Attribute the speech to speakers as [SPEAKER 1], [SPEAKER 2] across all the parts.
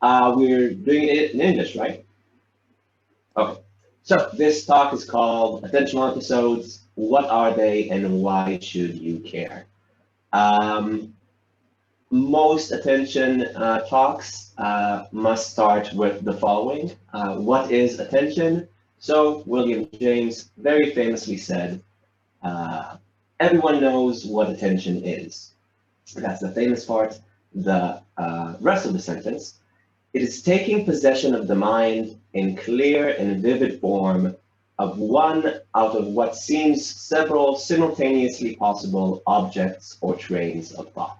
[SPEAKER 1] We're doing it in English, right? Okay. So this talk is called Attentional Episodes. What are they and why should you care? Um, Most attention talks must start with the following. What is attention? So William James very famously said, uh, everyone knows what attention is. That's the famous part. The rest of the sentence, it is taking possession of the mind in clear and vivid form of one out of what seems several simultaneously possible objects or trains of thought.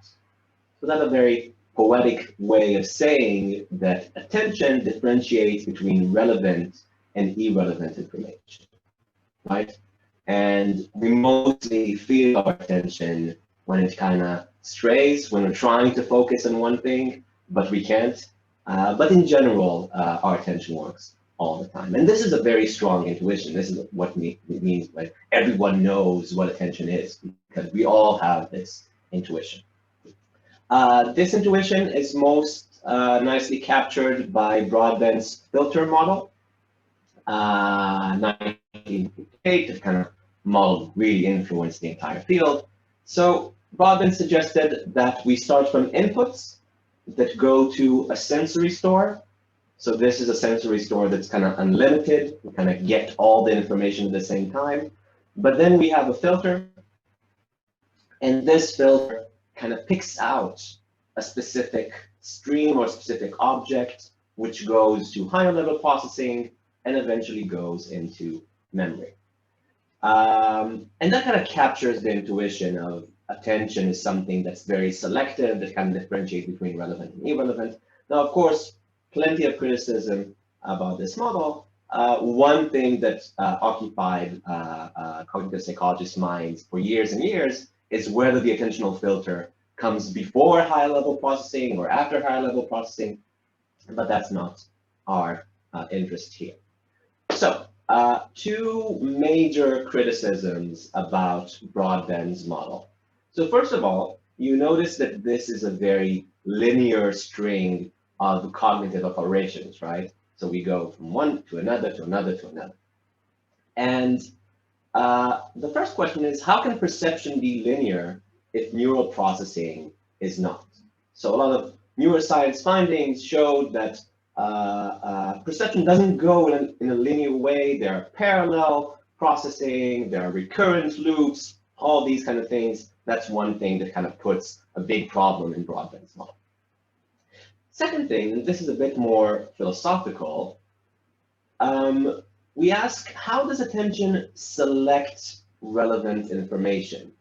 [SPEAKER 1] So that's a very poetic way of saying that attention differentiates between relevant and irrelevant information, right? And we mostly feel our attention when it kind of strays, when we're trying to focus on one thing, but we can't. But in general, our attention works all the time. And this is a very strong intuition. This is what it means by everyone knows what attention is, because we all have this intuition. This intuition is most nicely captured by Broadbent's filter model, 1958. This kind of model really influenced the entire field. So Broadbent suggested that we start from inputs that go to a sensory store. So this is a sensory store that's kind of unlimited. We kind of get all the information at the same time. But then we have a filter, and this filter kind of picks out a specific stream or specific object, which goes to higher level processing and eventually goes into memory. And that kind of captures the intuition of attention is something that's very selective, that kind of differentiates between relevant and irrelevant. Now, of course, plenty of criticism about this model. One thing that occupied cognitive psychologists' minds for years and years is whether the attentional filter comes before high level processing or after high level processing, but that's not our interest here. So, two major criticisms about Broadbent's model. So first of all, you notice that this is a very linear string of cognitive operations, right? So we go from one to another to another to another. And the first question is, how can perception be linear if neural processing is not? So a lot of neuroscience findings showed that perception doesn't go in a linear way. There are parallel processing, there are recurrent loops, all these kind of things. That's one thing that kind of puts a big problem in Broadbent's model. Second thing, this is a bit more philosophical. We ask, how does attention select relevant information,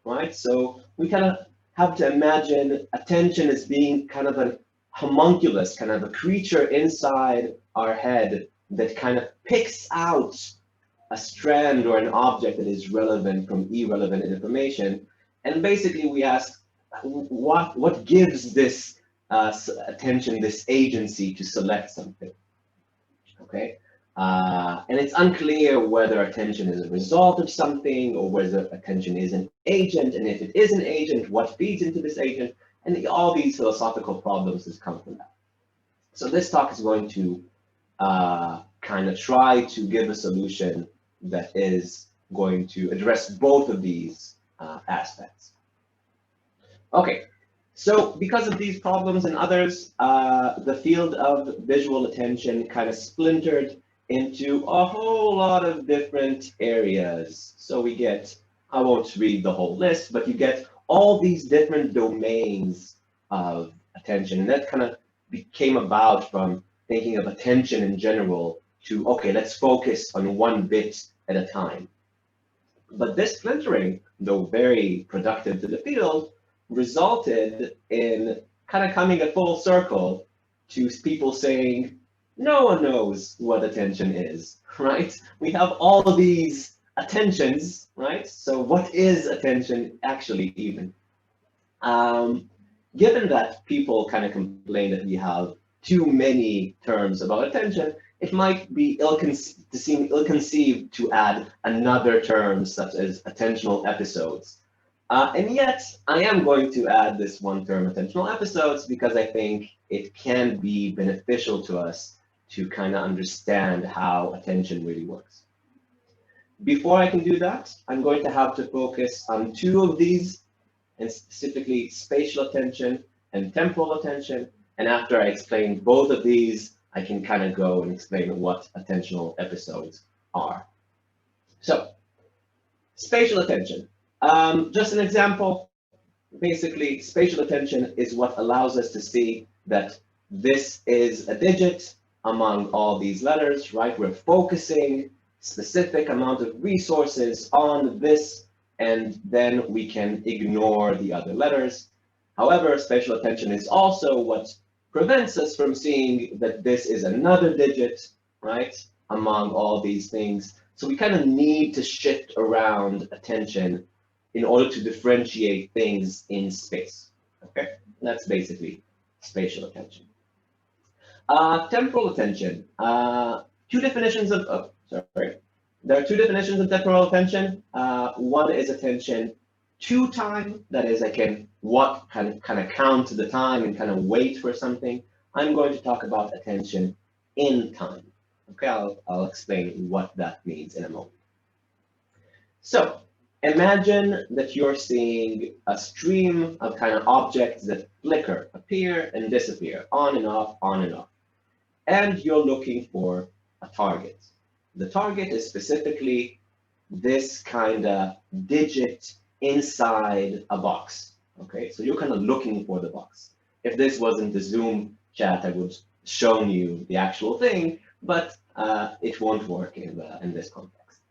[SPEAKER 1] right? So we kind of have to imagine attention as being kind of a homunculus, kind of a creature inside our head that kind of picks out a strand or an object that is relevant from irrelevant information. And basically we ask, what gives this attention, this agency to select something, okay? And it's unclear whether attention is a result of something or whether attention is an agent, and if it is an agent, what feeds into this agent, and all these philosophical problems that come from that. So this talk is going to kind of try to give a solution that is going to address both of these aspects. Okay, so because of these problems and others, the field of visual attention kind of splintered into a whole lot of different areas. So we get, I won't read the whole list, but you get all these different domains of attention. And that kind of came about from thinking of attention in general to, okay, let's focus on one bit at a time. But this splintering, though very productive to the field, resulted in kind of coming a full circle to people saying, no one knows what attention is, right? We have all of these attentions, right? So what is attention actually even? Given that people kind of complain that we have too many terms about attention, it might be seem ill-conceived to add another term such as attentional episodes. And yet, I am going to add this one term, attentional episodes, because I think it can be beneficial to us to kind of understand how attention really works. Before I can do that, I'm going to have to focus on two of these, and specifically spatial attention and temporal attention. And after I explain both of these, I can kind of go and explain what attentional episodes are. So, spatial attention. Just an example, basically, spatial attention is what allows us to see that this is a digit among all these letters, right? We're focusing specific amount of resources on this, and then we can ignore the other letters. However, spatial attention is also what prevents us from seeing that this is another digit, right, among all these things. So we kind of need to shift around attention in order to differentiate things in space. Okay, that's basically spatial attention. Temporal attention. Two definitions of sorry. There are two definitions of temporal attention. One is attention to time, that is, I can kind of count the time and kind of wait for something. I'm going to talk about attention in time. Okay, I'll explain what that means in a moment. So imagine that you're seeing a stream of kind of objects that flicker, appear and disappear, on and off, on and off. And you're looking for a target. The target is specifically this kind of digit inside a box. Okay, so you're kind of looking for the box. If this wasn't the Zoom chat, I would show you the actual thing, but it won't work in this context.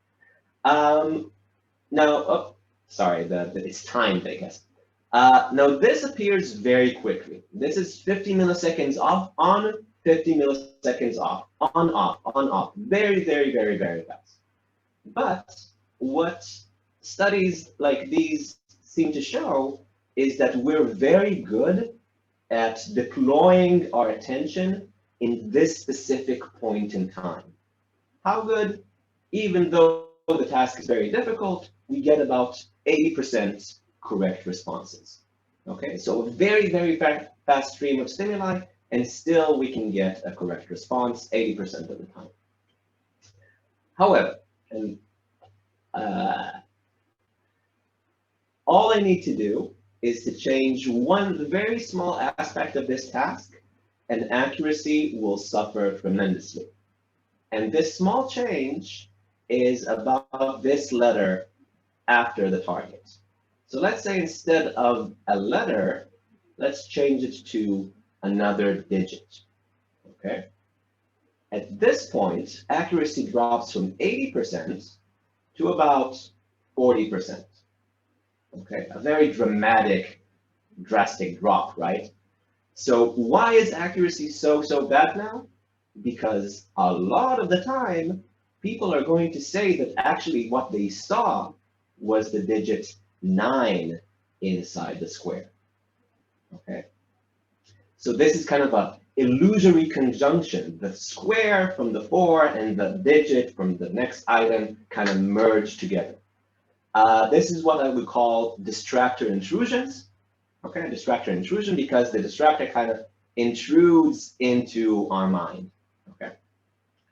[SPEAKER 1] Now, oh, sorry, it's timed, I guess. Now, this appears very quickly. This is 50 milliseconds off, on, 50 milliseconds off, on, off. Very, very, very, very fast. But what studies like these seem to show is that we're very good at deploying our attention in this specific point in time. How good? Even though the task is very difficult, we get about 80% correct responses. Okay, so a very, very fast stream of stimuli, and still we can get a correct response 80% of the time. However, and all I need to do is to change one very small aspect of this task, and accuracy will suffer tremendously. And this small change is about this letter after the target. So let's say instead of a letter, let's change it to another digit. Okay. At this point, accuracy drops from 80% to about 40%. Okay, a very drastic drop, right? So why is accuracy so bad now? Because a lot of the time, people are going to say that actually what they saw was the digit 9 inside the square. Okay, so this is kind of a illusory conjunction. The square from the 4 and the digit from the next item kind of merge together. This is what I would call distractor intrusions. Okay, distractor intrusion, because the distractor kind of intrudes into our mind. Okay,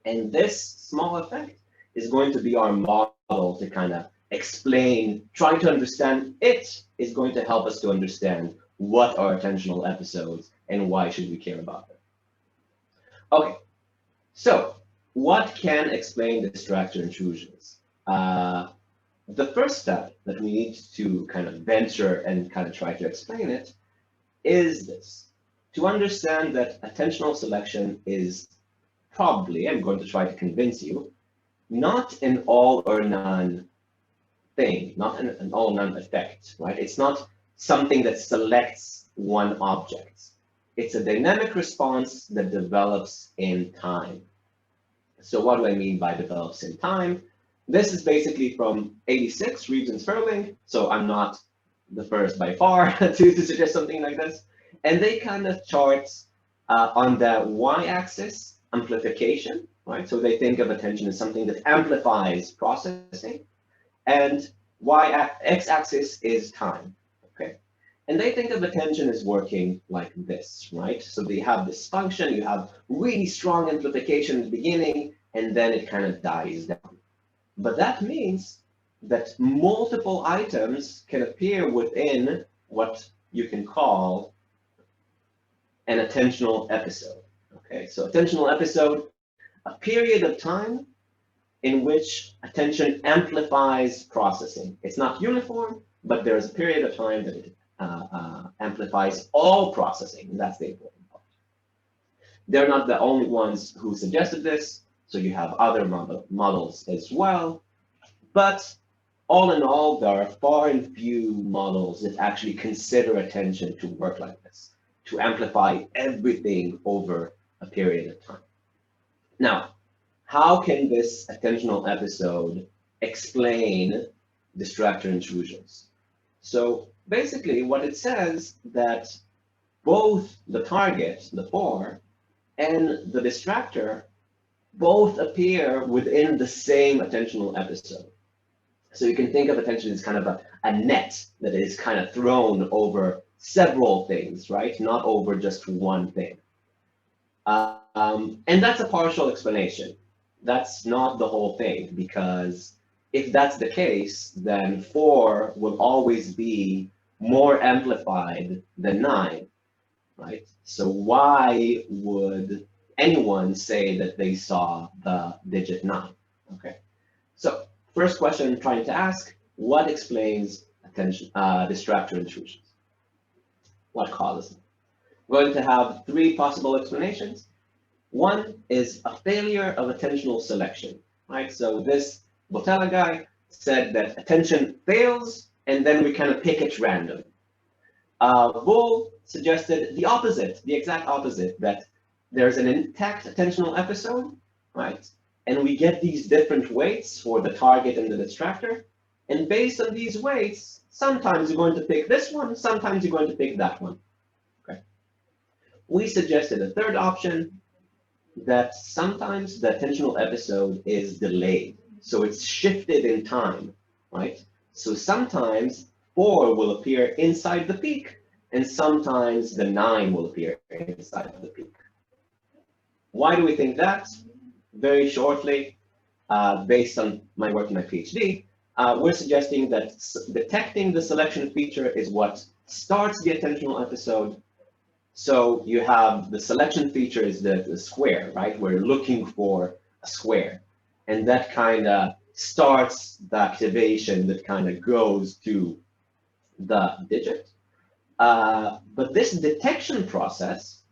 [SPEAKER 1] and this small effect is going to be our model to kind of explain, trying to understand it is going to help us to understand what are attentional episodes and why should we care about them. Okay, so what can explain distractor intrusions? The first step that we need to kind of venture and kind of try to explain it is this: to understand that attentional selection is probably, I'm going to try to convince you, not an all or none thing, not an all or none effect, right? It's not something that selects one object. It's a dynamic response that develops in time. So what do I mean by develops in time? This is basically from 86, Reeves and Sperling, so I'm not the first by far to suggest something like this. And they kind of chart on the y-axis amplification, right? So they think of attention as something that amplifies processing. And X-axis is time, okay? And they think of attention as working like this, right? So they have this function, you have really strong amplification in the beginning, and then it kind of dies down. But that means that multiple items can appear within what you can call an attentional episode. Okay, so attentional episode, a period of time in which attention amplifies processing. It's not uniform, but there's a period of time that it amplifies all processing, and that's the important part. They're not the only ones who suggested this, so you have other models as well. But all in all, there are far and few models that actually consider attention to work like this, to amplify everything over a period of time. Now, how can this attentional episode explain distractor intrusions? So basically what it says that both the target, the 4, and the distractor both appear within the same attentional episode. So you can think of attention as kind of a net that is kind of thrown over several things, right? Not over just one thing. And that's a partial explanation. That's not the whole thing, because if that's the case, then 4 will always be more amplified than 9, right? So why would anyone say that they saw the digit 9? Okay, so first question I'm trying to ask, what explains attention distractor intrusions? What causes them? We're going to have 3 possible explanations. One is a failure of attentional selection, right? So this Botella guy said that attention fails, and then we kind of pick it random. Bull suggested the opposite, the exact opposite, that there's an intact attentional episode, right? And we get these different weights for the target and the distractor. And based on these weights, sometimes you're going to pick this one, sometimes you're going to pick that one. Okay. We suggested a third option, that sometimes the attentional episode is delayed. So it's shifted in time, right? So sometimes 4 will appear inside the peak, and sometimes the 9 will appear inside of the peak. Why do we think that? Very shortly, based on my work in my PhD, we're suggesting that detecting the selection feature is what starts the attentional episode. So you have the selection feature is the square, right? We're looking for a square. And that kind of starts the activation that kind of goes to the digit. But this detection process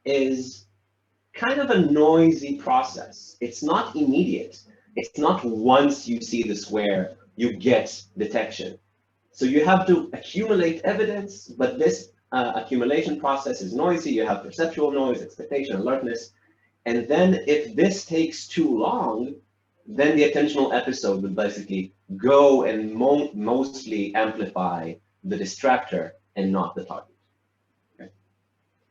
[SPEAKER 1] is kind of a noisy process. It's not immediate. It's not once you see the square, you get detection. So you have to accumulate evidence, but this accumulation process is noisy. You have perceptual noise, expectation, alertness. And then if this takes too long, then the attentional episode will basically go and mostly amplify the distractor and not the target. Okay.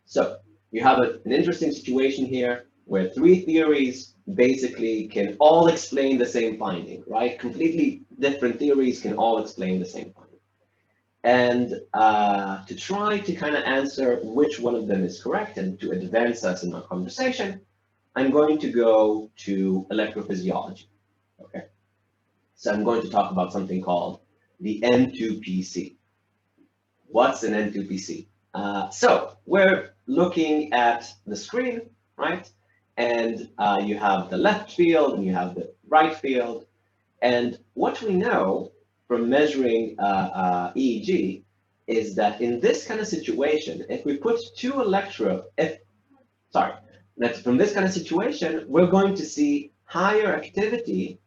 [SPEAKER 1] So you have an interesting situation here where 3 theories basically can all explain the same finding, right? Completely different theories can all explain the same finding. And to try to kind of answer which one of them is correct and to advance us in our conversation, I'm going to go to electrophysiology, okay? So I'm going to talk about something called the N2PC. What's an N2PC? So we're looking at the screen, right? And you have the left field and you have the right field. And what we know from measuring EEG is that in this kind of situation, if we put 2 electrodes, from this kind of situation, we're going to see higher activity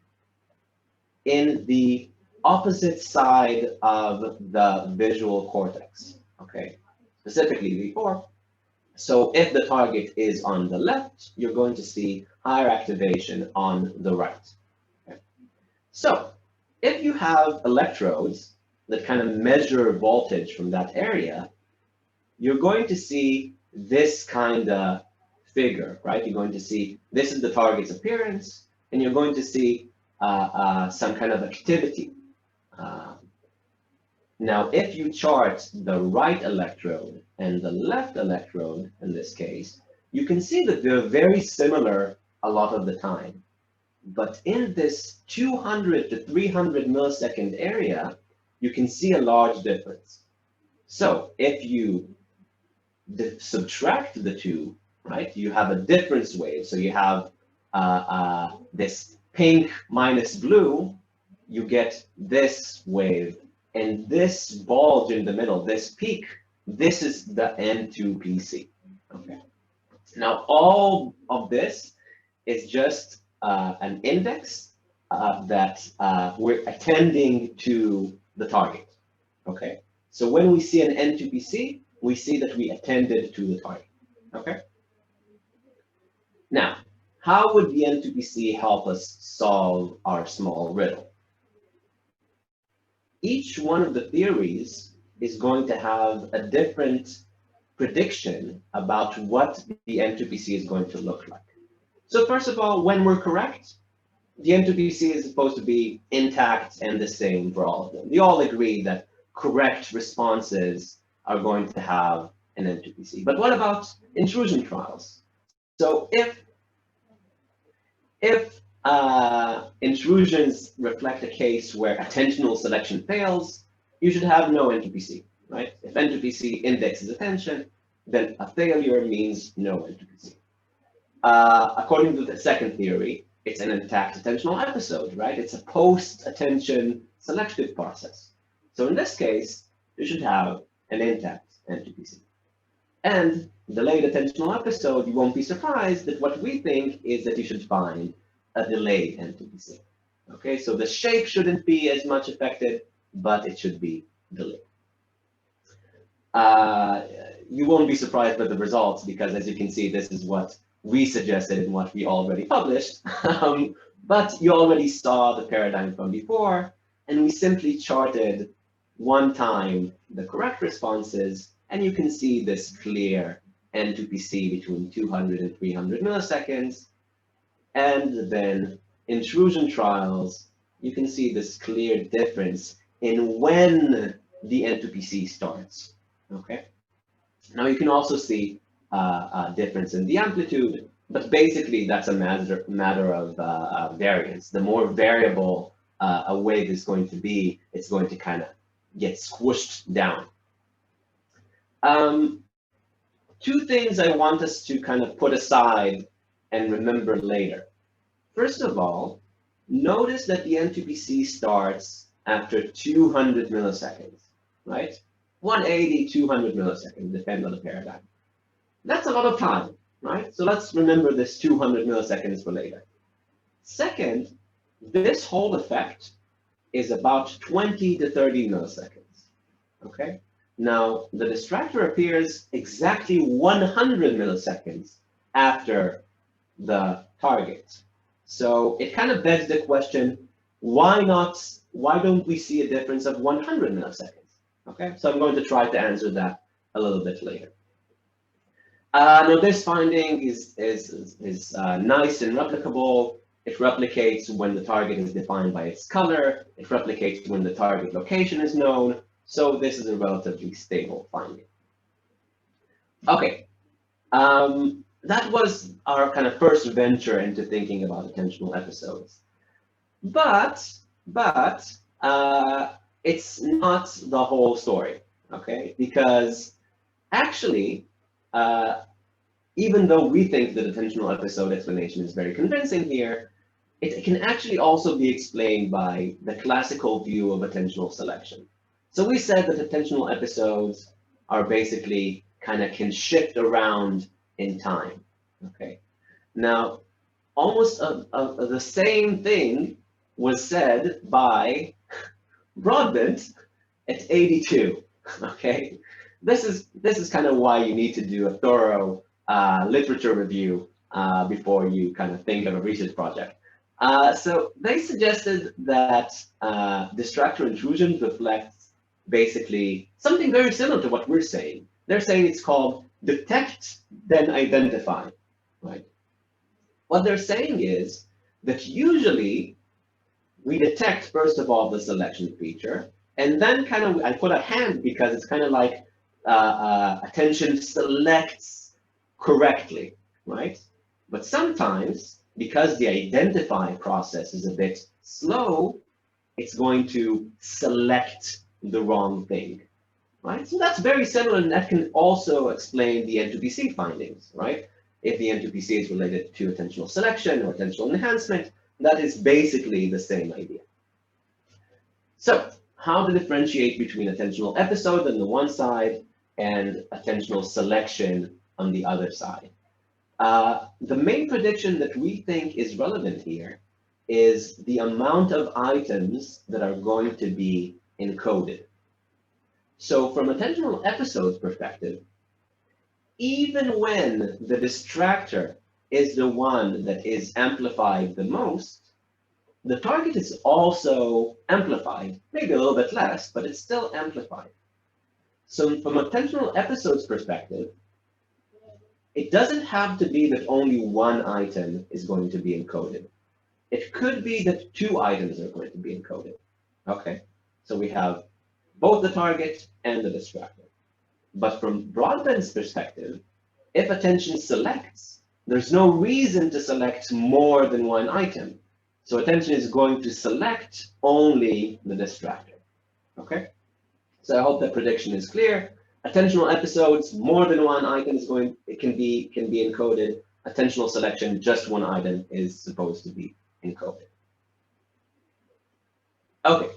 [SPEAKER 1] in the opposite side of the visual cortex, okay? Specifically V4. So if the target is on the left, you're going to see higher activation on the right. Okay? So if you have electrodes that kind of measure voltage from that area, you're going to see this kind of figure, right? You're going to see this is the target's appearance, and you're going to see some kind of activity Uh, Now, if you chart the right electrode and the left electrode in this case, you can see that they're very similar a lot of the time. But in this 200 to 300 millisecond area, you can see a large difference. So if you subtract the two, right, you have a difference wave. So you have this pink minus blue, you get this wave. And this bulge in the middle, this peak, this is the N2PC. Okay. Now, all of this is just an index that we're attending to the target. Okay. So when we see an N2PC, we see that we attended to the target. Okay. Now, how would the N2PC help us solve our small riddle? Each one of the theories is going to have a different prediction about what the N2PC is going to look like. So first of all, when we're correct, the N2PC is supposed to be intact and the same for all of them. We all agree that correct responses are going to have an N2PC. But what about intrusion trials? So if intrusions reflect a case where attentional selection fails, you should have no N2PC, right? If N2PC indexes attention, then a failure means no N2PC. According to the second theory, it's an intact attentional episode, right? It's a post-attention selective process. So in this case, you should have an intact N2PC. And delayed attentional episode, you won't be surprised that what we think is that you should find a delayed N2PC. Okay, so the shape shouldn't be as much affected, but it should be delayed. You won't be surprised by the results because, as you can see, this is what we suggested and what we already published. But you already saw the paradigm from before, and we simply charted one time the correct responses, and you can see this clear N2PC between 200 and 300 milliseconds. And then intrusion trials, you can see this clear difference in when the N2PC starts. Okay. Now you can also see a difference in the amplitude, but basically that's a matter of variance. The more variable a wave is going to be, it's going to kind of get squished down. Two things I want us to kind of put aside and remember later. First of all, notice that the N2PC starts after 200 milliseconds, right? 180, 200 milliseconds, depending on the paradigm. That's a lot of time, right? So let's remember this 200 milliseconds for later. Second, this whole effect is about 20 to 30 milliseconds, okay? Now, the distractor appears exactly 100 milliseconds after the target. So it kind of begs the question, why don't we see a difference of 100 milliseconds? Okay, so I'm going to try to answer that a little bit later. Now this finding is nice and replicable. It replicates when the target is defined by its color. It replicates when the target location is known. So this is a relatively stable finding. Okay, that was our kind of first venture into thinking about attentional episodes. But it's not the whole story, okay? Because actually, even though we think that attentional episode explanation is very convincing here, it can actually also be explained by the classical view of attentional selection. So we said that attentional episodes are basically kind of can shift around in time, okay? Now, almost the same thing was said by Broadbent at 82, okay? This is kind of why you need to do a thorough literature review before you kind of think of a research project. So they suggested that distractor intrusion reflects basically something very similar to what we're saying. They're saying it's called detect, then identify, right? What they're saying is that usually we detect, first of all, the selection feature, and then kind of, I put a hand because it's kind of like attention selects correctly, right? But sometimes, because the identify process is a bit slow, it's going to select the wrong thing, right? So that's very similar, and that can also explain the N2PC findings, right? If the N2PC is related to attentional selection or attentional enhancement, that is basically the same idea. So how to differentiate between attentional episode on the one side and attentional selection on the other side? The main prediction that we think is relevant here is the amount of items that are going to be encoded. So from attentional episodes perspective, even when the distractor is the one that is amplified the most, the target is also amplified, maybe a little bit less, but it's still amplified. So from attentional episodes perspective, it doesn't have to be that only one item is going to be encoded. It could be that two items are going to be encoded. Okay, so we have both the target and the distractor. But from broadband's perspective, if attention selects, there's no reason to select more than one item. So attention is going to select only the distractor. Okay, so I hope that prediction is clear. Attentional episodes, more than one item is going, it can be encoded. Attentional selection, just one item is supposed to be encoded. Okay,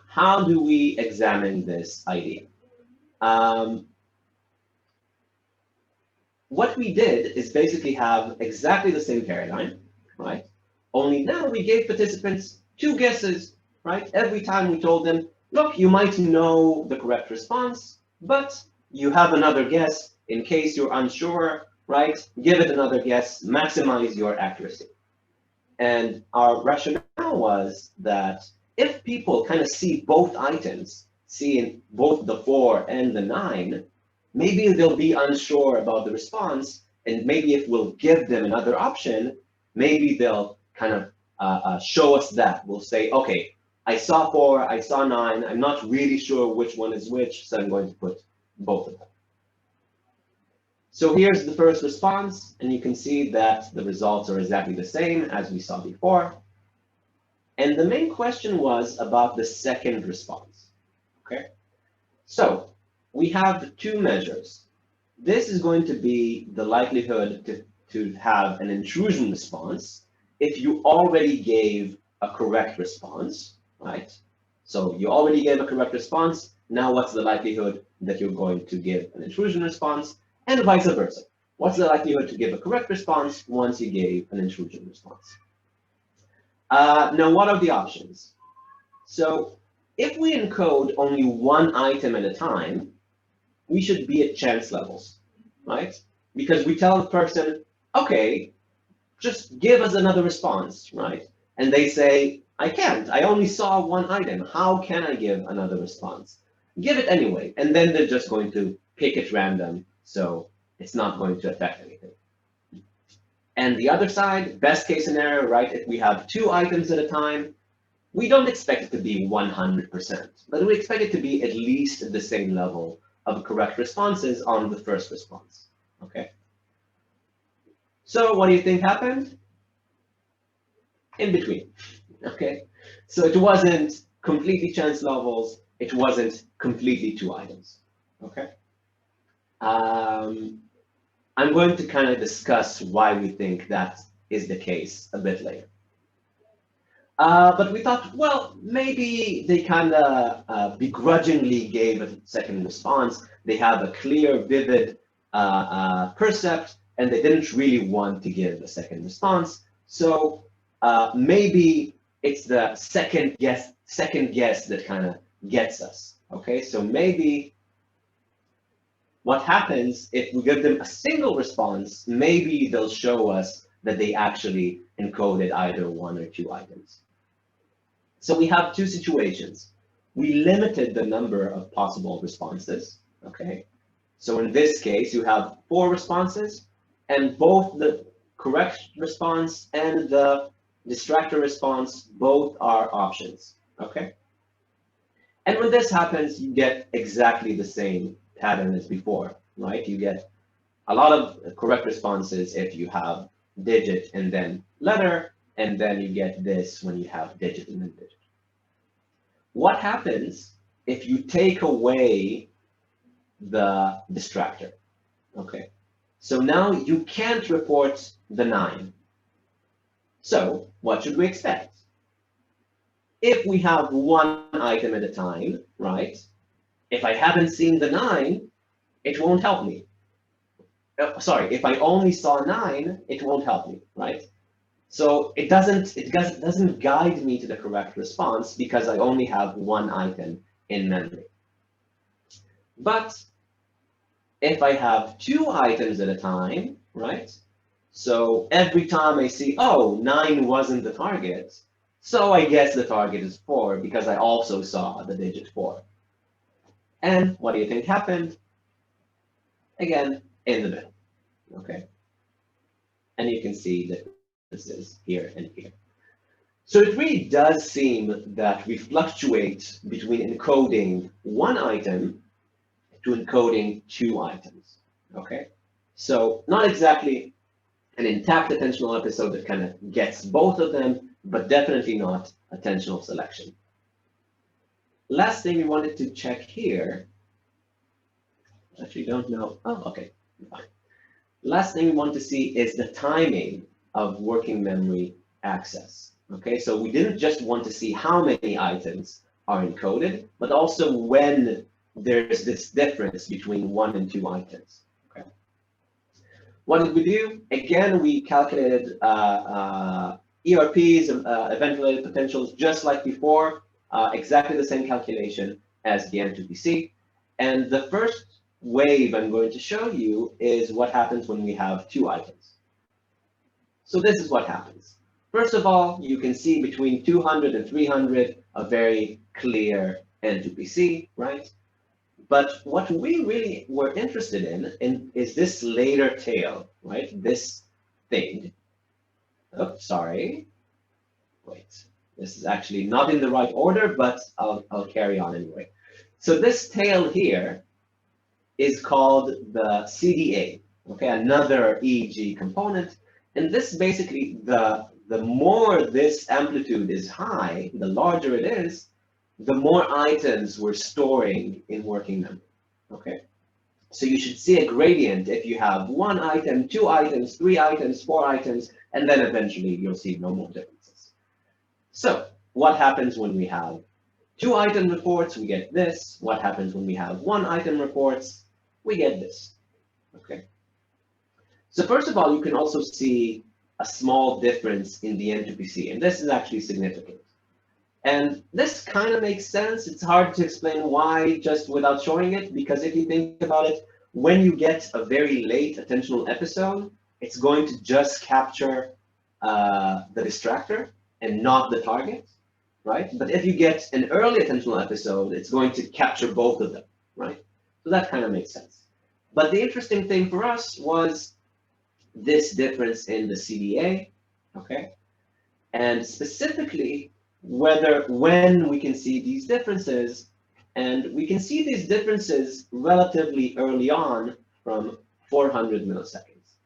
[SPEAKER 1] how do we examine this idea? What we did is basically have exactly the same paradigm, right? Only now we gave participants two guesses, right? Every time we told them, look, you might know the correct response, but you have another guess in case you're unsure, right? Give it another guess, maximize your accuracy. And our rationale was that if people kind of see both items, seeing both the 4 and the 9, maybe they'll be unsure about the response, and maybe if we'll give them another option, maybe they'll kind of show us that. We'll say, okay, I saw 4, I saw 9, I'm not really sure which one is which, so I'm going to put both of them. So here's the first response, and you can see that the results are exactly the same as we saw before. And the main question was about the second response, okay? So we have two measures. This is going to be the likelihood to have an intrusion response if you already gave a correct response, right? So you already gave a correct response. Now what's the likelihood that you're going to give an intrusion response, and vice versa? What's the likelihood to give a correct response once you gave an intrusion response? Now, what are the options? So if we encode only one item at a time, we should be at chance levels, right? Because we tell the person, okay, just give us another response, right? And they say, I can't, I only saw one item. How can I give another response? Give it anyway, and then they're just going to pick at random, so it's not going to affect anything. And the other side, best case scenario, right? If we have two items at a time, we don't expect it to be 100%, but we expect it to be at least at the same level of correct responses on the first response, okay? So what do you think happened? In between, okay? So it wasn't completely chance levels, it wasn't completely two items, okay? I'm going to kind of discuss why we think that is the case a bit later. But we thought, well, maybe they kind of begrudgingly gave a second response. They have a clear, vivid percept, and they didn't really want to give a second response. So maybe it's the second guess that kind of gets us. Okay, so maybe what happens if we give them a single response, maybe they'll show us that they actually encoded either one or two items. So we have two situations. We limited the number of possible responses, okay? So in this case, you have 4 responses, and both the correct response and the distractor response, both are options, okay? And when this happens, you get exactly the same pattern as before, right? You get a lot of correct responses if you have digit and then letter, and then you get this when you have digit and then digit. What happens if you take away the distractor? Okay, so now you can't report the 9. So what should we expect? If we have one item at a time, right? If I haven't seen the 9, it won't help me. Sorry, if I only saw 9, it won't help me, right? So it doesn't guide me to the correct response because I only have one item in memory. But if I have 2 items at a time, right? So every time I see, oh, 9 wasn't the target, so I guess the target is 4 because I also saw the digit 4. And what do you think happened? Again, in the middle, okay? And you can see the differences here and here. So it really does seem that we fluctuate between encoding one item to encoding 2 items, okay? So not exactly an intact attentional episode that kind of gets both of them, but definitely not attentional selection. Last thing we wanted to check here, actually don't know, oh, okay, fine. Last thing we want to see is the timing of working memory access. Okay, so we didn't just want to see how many items are encoded, but also when there's this difference between 1 and 2 items. Okay. What did we do? Again, we calculated ERPs, event-related potentials, just like before, exactly the same calculation as the N2PC. And the first wave I'm going to show you is what happens when we have 2 items. So this is what happens. First of all, you can see between 200 and 300 a very clear N2PC, right? But what we really were interested in is this later tail, right? This thing. Oh, sorry. Wait, this is actually not in the right order, but I'll carry on anyway. So this tail here is called the CDA, okay, another EEG component. And this basically, the more this amplitude is high, the larger it is, the more items we're storing in working memory, okay? So you should see a gradient if you have 1 item, 2 items, 3 items, 4 items, and then eventually you'll see no more differences. So what happens when we have 2 item reports? We get this. What happens when we have 1 item reports? We get this, okay? So first of all, you can also see a small difference in the N2PC, and this is actually significant. And this kind of makes sense. It's hard to explain why just without showing it, because if you think about it, when you get a very late attentional episode, it's going to just capture the distractor and not the target, right? But if you get an early attentional episode, it's going to capture both of them, right? So that kind of makes sense. But the interesting thing for us was this difference in the CDA, okay? And specifically, when we can see these differences, and we can see these differences relatively early on from 400 milliseconds,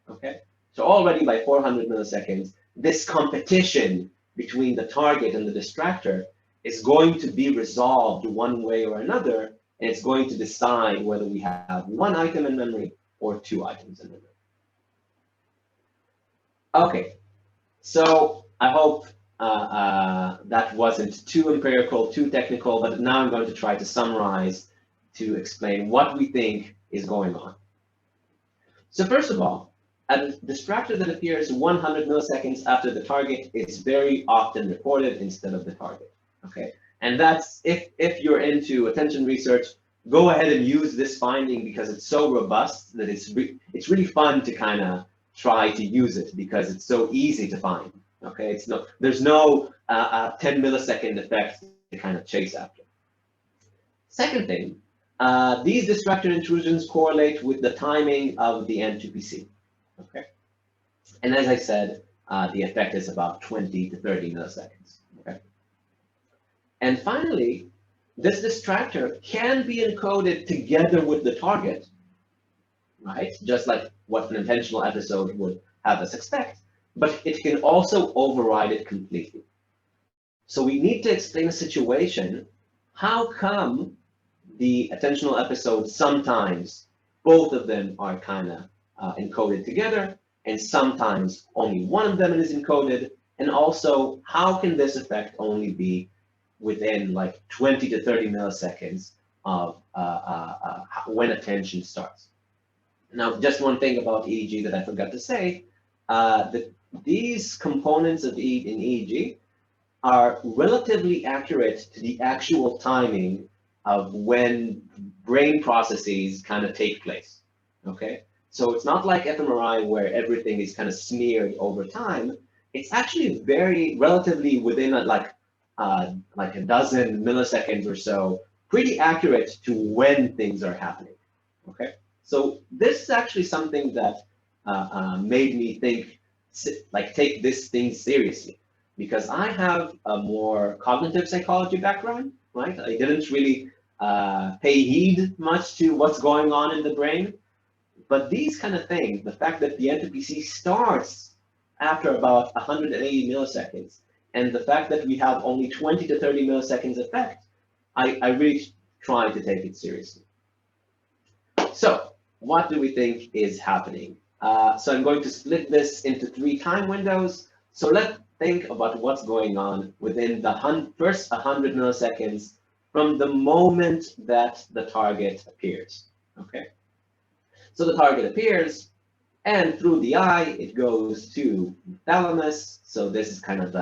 [SPEAKER 1] okay? So already by 400 milliseconds, this competition between the target and the distractor is going to be resolved one way or another, and it's going to decide whether we have 1 item in memory or 2 items in memory. Okay, so I hope that wasn't too empirical, too technical, but now I'm going to try to summarize to explain what we think is going on. So first of all, a distractor that appears 100 milliseconds after the target is very often reported instead of the target, okay? And that's, if you're into attention research, go ahead and use this finding because it's so robust that it's really fun to kind of try to use it because it's so easy to find, okay? There's no 10 millisecond effect to kind of chase after. Second thing, these distractor intrusions correlate with the timing of the N2PC, okay? And as I said, the effect is about 20 to 30 milliseconds. Okay? And finally, this distractor can be encoded together with the target, right? Just like what an intentional episode would have us expect, but it can also override it completely. So we need to explain a situation. How come the attentional episodes sometimes both of them are kind of encoded together, and sometimes only one of them is encoded, and also how can this effect only be within like 20 to 30 milliseconds of when attention starts. Now, just one thing about EEG that I forgot to say, that these components of in EEG are relatively accurate to the actual timing of when brain processes kind of take place, okay? So it's not like fMRI where everything is kind of smeared over time. It's actually very relatively within like a dozen milliseconds or so, pretty accurate to when things are happening, okay? So this is actually something that made me think, like take this thing seriously, because I have a more cognitive psychology background, right? I didn't really pay heed much to what's going on in the brain, but these kind of things, the fact that the NTPC starts after about 180 milliseconds, and the fact that we have only 20 to 30 milliseconds effect, I really try to take it seriously. So what do we think is happening? So I'm going to split this into 3 time windows. So let's think about what's going on within the first 100 milliseconds from the moment that the target appears, okay? So the target appears, and through the eye, it goes to the thalamus. So this is kind of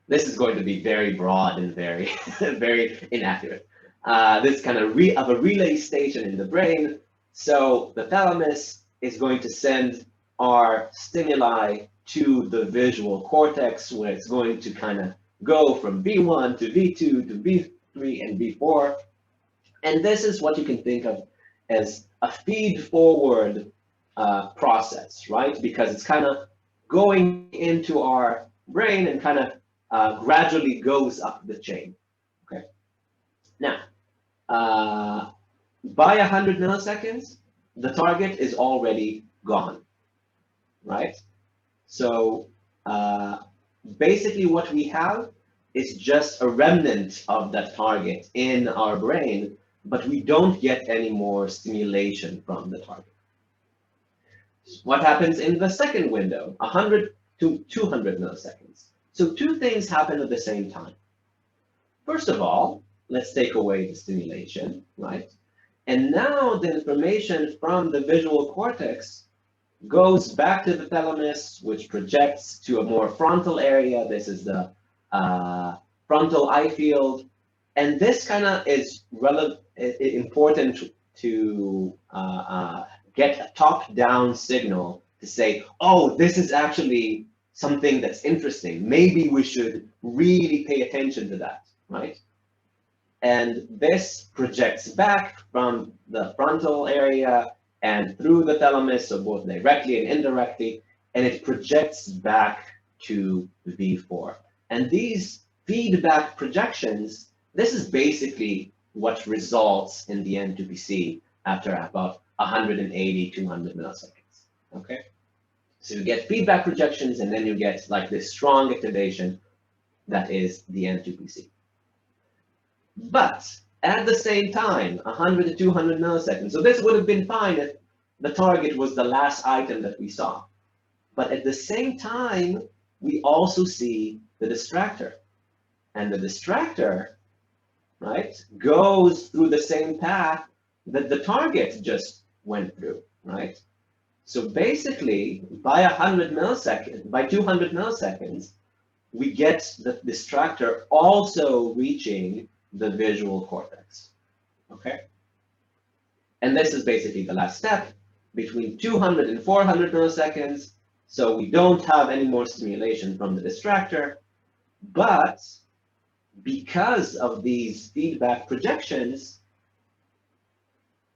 [SPEAKER 1] this is going to be very broad and very, very inaccurate. This kind of a relay station in the brain. So the thalamus is going to send our stimuli to the visual cortex, where it's going to kind of go from V1 to V2 to V3 and V4. And this is what you can think of as a feed-forward process, right? Because it's kind of going into our brain and kind of gradually goes up the chain, okay? Now, by 100 milliseconds, the target is already gone, right? So basically what we have is just a remnant of that target in our brain, but we don't get any more stimulation from the target. What happens in the second window, 100 to 200 milliseconds? So 2 things happen at the same time. First of all, let's take away the stimulation, right? And now the information from the visual cortex goes back to the thalamus, which projects to a more frontal area. This is the frontal eye field. And this kind of is important to get a top-down signal to say, oh, this is actually something that's interesting. Maybe we should really pay attention to that, right? And this projects back from the frontal area and through the thalamus, so both directly and indirectly, and it projects back to V4. And these feedback projections, this is basically what results in the N2PC after about 180, 200 milliseconds, okay? So you get feedback projections, and then you get like this strong activation that is the N2PC. But at the same time, 100 to 200 milliseconds, so this would have been fine if the target was the last item that we saw. But at the same time, we also see the distractor. And the distractor, right, goes through the same path that the target just went through, right? So basically, by 100 milliseconds, by 200 milliseconds, we get the distractor also reaching the visual cortex, okay? And this is basically the last step between 200 and 400 milliseconds. So we don't have any more stimulation from the distractor, but because of these feedback projections,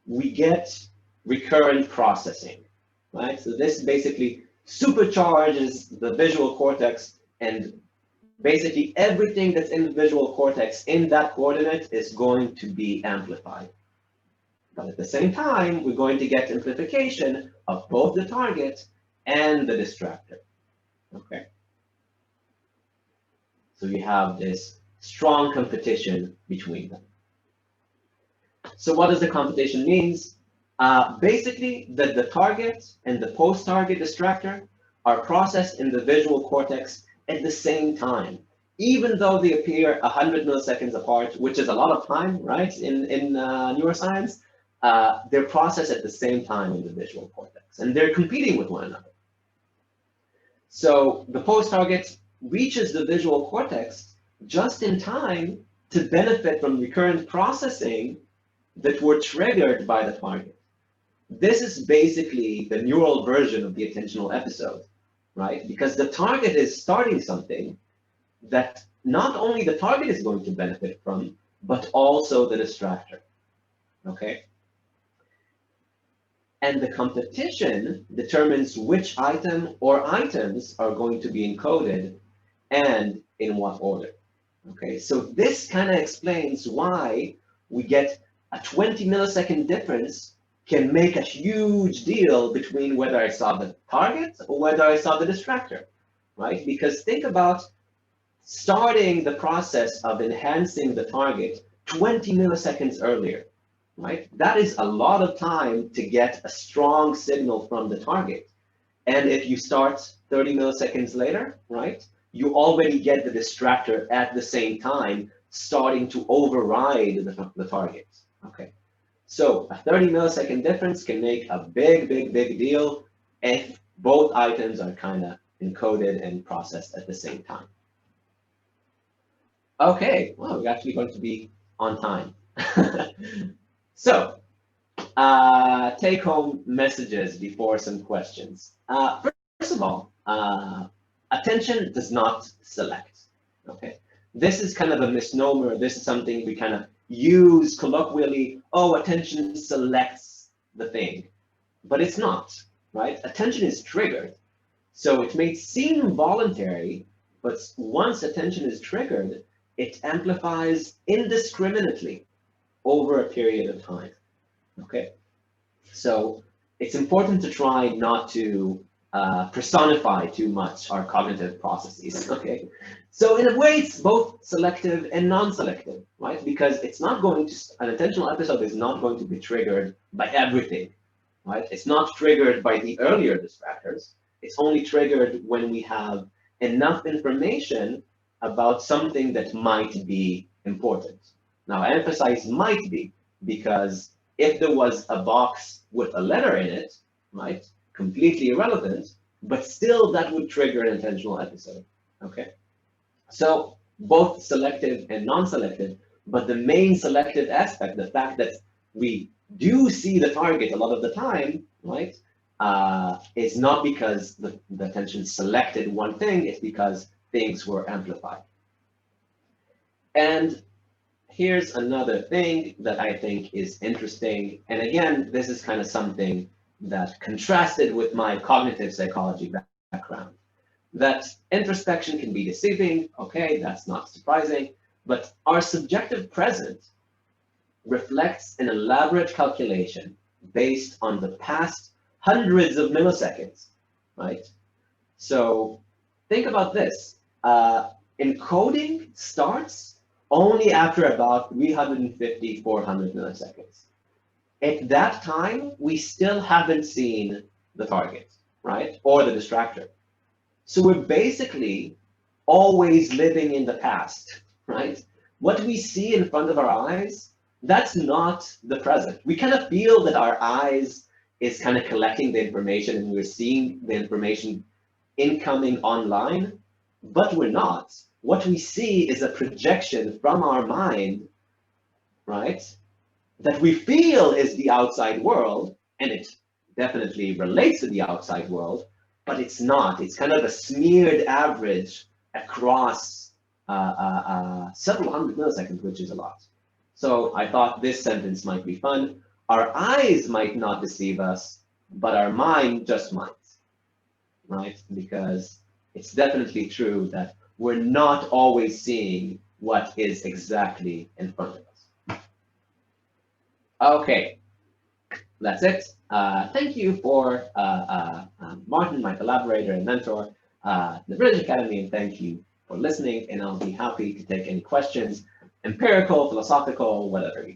[SPEAKER 1] we get recurrent processing, right? So this basically supercharges the visual cortex, and basically everything that's in the visual cortex in that coordinate is going to be amplified. But at the same time, we're going to get amplification of both the target and the distractor. Okay. So you have this strong competition between them. So what does the competition means? Basically, that the target and the post-target distractor are processed in the visual cortex at the same time, even though they appear 100 milliseconds apart, which is a lot of time, right? In neuroscience, they're processed at the same time in the visual cortex, and they're competing with one another. So the post-target reaches the visual cortex just in time to benefit from recurrent processing that were triggered by the target. This is basically the neural version of the attentional episode, right? Because the target is starting something that not only the target is going to benefit from, but also the distractor, okay? And the competition determines which item or items are going to be encoded and in what order, okay? So this kind of explains why we get a 20 millisecond difference can make a huge deal between whether I saw the target or whether I saw the distractor, right? Because think about starting the process of enhancing the target 20 milliseconds earlier, right? That is a lot of time to get a strong signal from the target. And if you start 30 milliseconds later, right, you already get the distractor at the same time, starting to override the target, okay? So a 30 millisecond difference can make a big deal if both items are kind of encoded and processed at the same time. Okay, well, we're actually going to be on time. So, take-home messages before some questions. First of all, attention does not select, okay? This is kind of a misnomer. This is something we kind of use colloquially. Oh, attention selects the thing, but it's not, right? Attention is triggered. So it may seem voluntary, but once attention is triggered, it amplifies indiscriminately over a period of time, okay? So it's important to try not to personify too much our cognitive processes, okay? So in a way, it's both selective and non-selective, right? Because it's not going to, an attentional episode is not going to be triggered by everything, right? It's not triggered by the earlier distractors. It's only triggered when we have enough information about something that might be important. Now, I emphasize might be, because if there was a box with a letter in it, right, completely irrelevant, but still that would trigger an attentional episode, okay? So both selective and non-selective, but the main selective aspect, the fact that we do see the target a lot of the time, right, is not because the attention selected one thing, it's because things were amplified. And here's another thing that I think is interesting. And again, this is kind of something that contrasted with my cognitive psychology background. That introspection can be deceiving, okay, that's not surprising, but our subjective present reflects an elaborate calculation based on the past hundreds of milliseconds, right? So think about this. Encoding starts only after about 350, 400 milliseconds. At that time, we still haven't seen the target, right? Or the distractor. So we're basically always living in the past, right? What we see in front of our eyes, that's not the present. We kind of feel that our eyes is kind of collecting the information and we're seeing the information incoming online, but we're not. What we see is a projection from our mind, right? That we feel is the outside world, and it definitely relates to the outside world, but it's not. It's kind of a smeared average across several hundred milliseconds, which is a lot. So I thought this sentence might be fun. Our eyes might not deceive us, but our mind just might. right? Because it's definitely true that we're not always seeing what is exactly in front of us. Okay, that's it. Thank you for Martin, my collaborator and mentor, the British Academy, and thank you for listening. And I'll be happy to take any questions, empirical, philosophical, whatever.